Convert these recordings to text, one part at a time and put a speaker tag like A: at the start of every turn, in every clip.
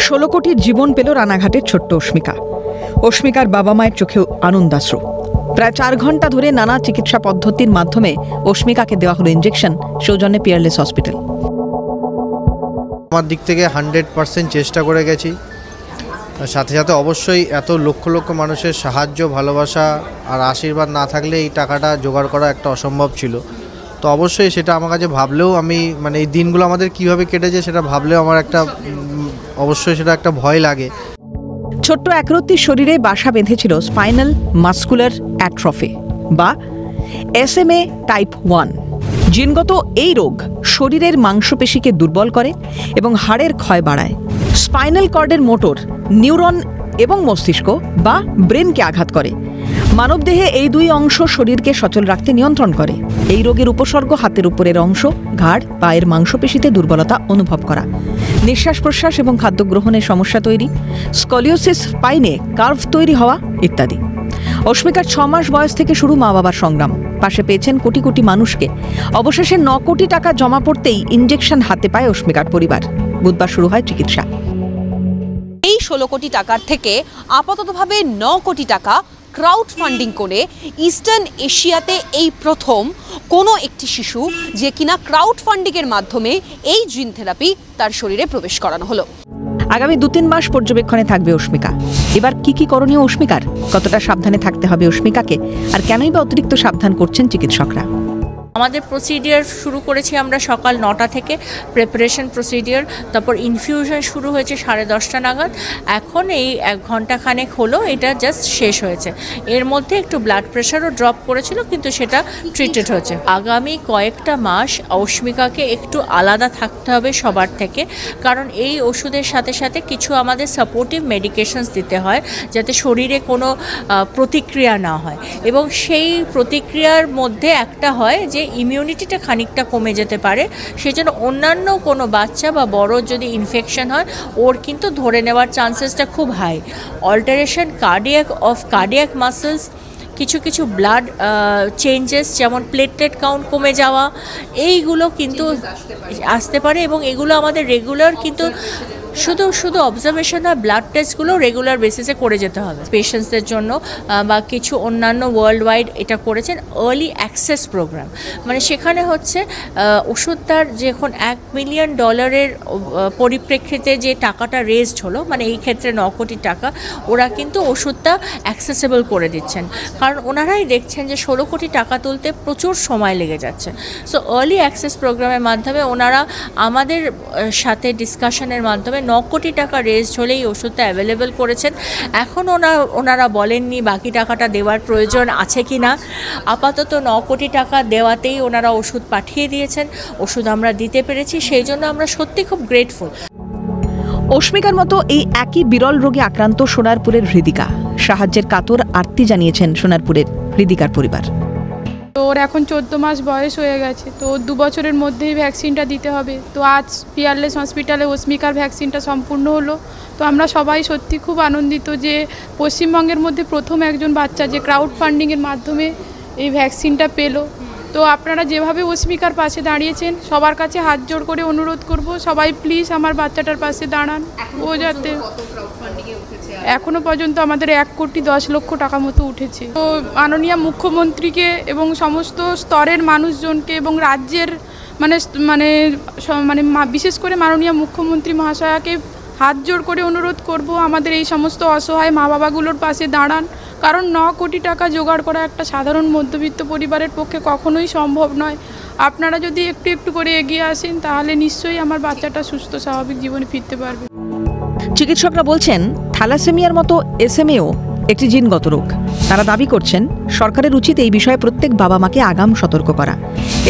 A: ষোলো কোটির জীবন পেল রানাঘাটের ছোট্ট অস্মিকা। অস্মিকার বাবা মায়ের চোখেও আনন্দাশ্রু। প্রায় 4 ঘন্টা ধরে নানা চিকিৎসা পদ্ধতির মাধ্যমে অস্মিকাকে দেওয়া হলো ইঞ্জেকশন, সৌজন্যে পিয়ারলেস হসপিটাল।
B: আমার দিক থেকে 100% চেষ্টা করে গেছি। সাথে সাথে অবশ্যই এত লক্ষ লক্ষ মানুষের সাহায্য, ভালোবাসা আর আশীর্বাদ না থাকলে এই টাকাটা জোগাড় করা একটা অসম্ভব ছিল। তো অবশ্যই সেটা আমার কাছে ভাবলেও আমি এই দিনগুলো আমাদের কিভাবে কেটেছে সেটা ভাবলেও আমার অবশ্যই সেটা একটা ভয় লাগে।
A: ছোট্ট একরত্তির শরীরে বাসা বেঁধেছিল স্পাইনাল মাস্কুলার অ্যাট্রফি বা SMA টাইপ 1। জিনগত এই রোগ শরীরের মাংসপেশিকে দুর্বল করে এবং হাড়ের ক্ষয় বাড়ায়। স্পাইনাল কর্ডের মোটর, নিউরন এবং মস্তিষ্ক বা ব্রেনকে আঘাত করে। মানবদেহে এই 2 অংশ শরীরকে সচল রাখতে নিয়ন্ত্রণ করে। এই রোগের উপসর্গ হাতের উপরের অংশ, ঘাড়, পায়ের মাংসপেশিতে দুর্বলতা অনুভব করা, নিঃশ্বাস প্রশ্বাস এবং খাদ্য গ্রহণের সমস্যা তৈরি, স্কলিওসিস, স্পাইনে কার্ভ তৈরি হওয়া ইত্যাদি। অস্মিকার 6 মাস বয়স থেকে শুরু মা বাবার সংগ্রাম। পাশে পেয়েছেন কোটি কোটি মানুষকে। অবশেষে 9 কোটি টাকা জমা পড়তেই ইঞ্জেকশন হাতে পায় অস্মিকার পরিবার। বুধবার শুরু হয় চিকিৎসা।
C: এই 16 কোটি টাকার থেকে আপাততভাবে 9 কোটি টাকা ক্রাউড ফান্ডিং করে ইস্টার্ন এশিয়াতে এই প্রথম কোনো একটি শিশু যে কিনা ক্রাউড ফান্ডিংয়ের মাধ্যমে এই জিন থেরাপি তার শরীরে প্রবেশ করানো হলো।
A: আগামী 2-3 মাস পর্যবেক্ষণে থাকবে অস্মিকা। এবার কি করণীয় অস্মিকার? কতটা সাবধানে থাকতে হবে অস্মিকাকে? আর কেনই বা অতিরিক্ত সাবধান করছেন চিকিৎসকরা?
D: আমাদের প্রসিডিওর শুরু করেছি আমরা সকাল 9টা থেকে, প্রিপারেশন প্রসিডিওর, তারপর ইনফিউশন শুরু হয়েছে 10:30 নাগাদ। এখন এই 1 ঘন্টা খানেক হলো এটা জাস্ট শেষ হয়েছে। এর মধ্যে একটু ব্লাড প্রেশারও ড্রপ করেছিল, কিন্তু সেটা ট্রিটেড হয়েছে। আগামী কয়েকটা মাস অস্মিকাকে একটু আলাদা থাকতে হবে সবার থেকে, কারণ এই ওষুধের সাথে সাথে কিছু আমাদের সাপোর্টিভ মেডিকেশনস দিতে হয় যাতে শরীরে কোনো প্রতিক্রিয়া না হয়, এবং সেই প্রতিক্রিয়ার মধ্যে একটা হয় যে ইমিউনিটিটা খানিকটা কমে যেতে পারে। সেজন্য অন্যান্য কোনো বাচ্চা বা বড় যদি ইনফেকশন হয় ওর কিন্তু ধরে নেওয়ার চান্সেসটা খুব হাই। অল্টারেশন কার্ডিয়াক মাসেলস, কিছু ব্লাড চেঞ্জেস যেমন প্লেটলেট কাউন্ট কমে যাওয়া, এইগুলো কিন্তু আসতে পারে, এবং এগুলো আমাদের রেগুলার কিন্তু শুধু অবজারভেশন আর ব্লাড টেস্টগুলো রেগুলার বেসিসে করে যেতে হবে পেশেন্টসদের জন্য। বা কিছু অন্যান্য ওয়ার্ল্ড ওয়াইড এটা করেছেন আর্লি অ্যাক্সেস প্রোগ্রাম, মানে সেখানে হচ্ছে ওষুধটার যখন $1 মিলিয়ন পরিপ্রেক্ষিতে যে টাকাটা রেজড হলো, মানে এই ক্ষেত্রে 9 কোটি টাকা, ওরা কিন্তু ওষুধটা অ্যাক্সেসেবল করে দিচ্ছেন, কারণ ওনারাই দেখছেন যে 16 কোটি টাকা তুলতে প্রচুর সময় লেগে যাচ্ছে। সো আর্লি অ্যাক্সেস প্রোগ্রামের মাধ্যমে ওনারা আমাদের সাথে ডিসকাশনের মাধ্যমে 9 কোটি টাকা রেজড হলেই ওষুধটা অ্যাভেলেবেল করেছেন। এখন ওনারা বলেননি বাকি টাকাটা দেওয়ার প্রয়োজন আছে কি না। আপাতত 9 কোটি টাকা দেওয়াতেই ওনারা ওষুধ পাঠিয়ে দিয়েছেন। ওষুধ আমরা দিতে পেরেছি, সেই জন্য আমরা সত্যি খুব গ্রেটফুল।
A: অস্মিকার মতো এই একই বিরল রোগে আক্রান্ত সোনারপুরের হৃদিকা। সাহায্যের কাতর আর্তি জানিয়েছেন সোনারপুরের হৃদিকার পরিবার।
E: তো ওর এখন 14 মাস বয়স হয়ে গেছে, তো 2 বছরের মধ্যেই ভ্যাকসিনটা দিতে হবে। তো আজ পিয়ারলেস হসপিটালে অস্মিকার ভ্যাকসিনটা সম্পূর্ণ হলো। তো আমরা সবাই সত্যি খুব আনন্দিত যে পশ্চিমবঙ্গের মধ্যে প্রথম একজন বাচ্চা যে ক্রাউড ফান্ডিংয়ের মাধ্যমে এই ভ্যাকসিনটা পেলো। তো আপনারা যেভাবে অস্মিকার পাশে দাঁড়িয়েছেন, সবার কাছে হাত জোড় করে অনুরোধ করব, সবাই প্লিজ আমার বাচ্চাটার পাশে দাঁড়ান। ও যাতে এখনো পর্যন্ত আমাদের 1,10,00,000 টাকা মতো উঠেছে। তো মাননীয় মুখ্যমন্ত্রীকে এবং সমস্ত স্তরের মানুষজনকে এবং রাজ্যের মানে বিশেষ করে মাননীয় মুখ্যমন্ত্রী মহাশয়াকে হাত জোড় করে অনুরোধ করব আমাদের এই সমস্ত অসহায় মা বাবাগুলোর পাশে দাঁড়ান, কারণ 9 কোটি টাকা জোগাড় করা একটা সাধারণ মধ্যবিত্ত পরিবারের পক্ষে কখনোই সম্ভব নয়। আপনারা যদি একটু করে এগিয়ে আসেন তাহলে নিশ্চয়ই আমার বাচ্চাটা সুস্থ স্বাভাবিক জীবনে ফিরতে পারবে।
A: চিকিৎসকরা বলছেন থ্যালাসেমিয়ার মতো SMAও একটি জিনগত রোগ। তারা দাবি করছেন সরকারের উচিত এই বিষয়ে প্রত্যেক বাবা মাকে আগাম সতর্ক করা।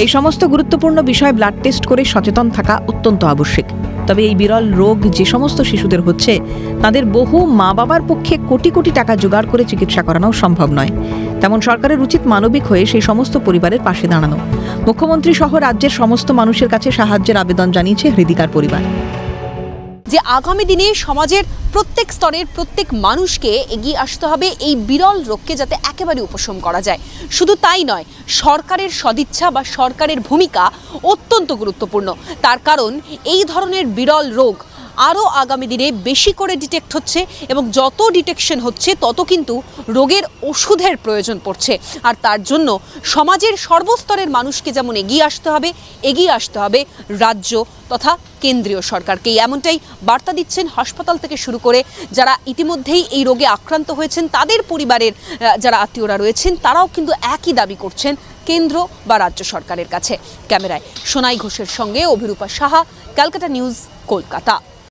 A: এই সমস্ত গুরুত্বপূর্ণ বিষয়ে ব্লাড টেস্ট করে সচেতন থাকা অত্যন্ত আবশ্যক। তবে এই বিরল রোগ যে সমস্ত শিশুদের হচ্ছে তাদের বহু মা বাবার পক্ষে কোটি কোটি টাকা জোগাড় করে চিকিৎসা করানো সম্ভব নয়। তেমন সরকারের উচিত মানবিক হয়ে সেই সমস্ত পরিবারের পাশে দাঁড়ানো। মুখ্যমন্ত্রী সহ রাজ্যের সমস্ত মানুষের কাছে সাহায্যের আবেদন জানিয়েছে হৃদিকার পরিবার।
C: যে আগামী দিনে সমাজের প্রত্যেক স্তরের প্রত্যেক মানুষকে এগিয়ে আসতে হবে এই বিরল রোগকে যাতে একেবারে উপশম করা যায়। শুধু তাই নয়, সরকারের সদিচ্ছা বা সরকারের ভূমিকা অত্যন্ত গুরুত্বপূর্ণ। তার কারণ এই ধরনের বিরল রোগ আরও আগামী দিনে বেশি করে ডিটেক্ট হচ্ছে এবং যত ডিটেকশন হচ্ছে তত কিন্তু রোগের ওষুধের প্রয়োজন পড়ছে। আর তার জন্য সমাজের সর্বস্তরের মানুষকে যেমন এগিয়ে আসতে হবে রাজ্য তথা কেন্দ্রীয় সরকারকে। এমনটাই বার্তা দিচ্ছেন হাসপাতাল থেকে শুরু করে যারা ইতিমধ্যেই এই রোগে আক্রান্ত হয়েছেন, তাদের পরিবারের যারা আত্মীয়রা রয়েছেন, তারাও কিন্তু একই দাবি করছেন কেন্দ্র বা রাজ্য সরকারের কাছে। ক্যামেরায় সোনাই ঘোষের সঙ্গে অভিরূপা সাহা, ক্যালকাটা নিউজ, কলকাতা।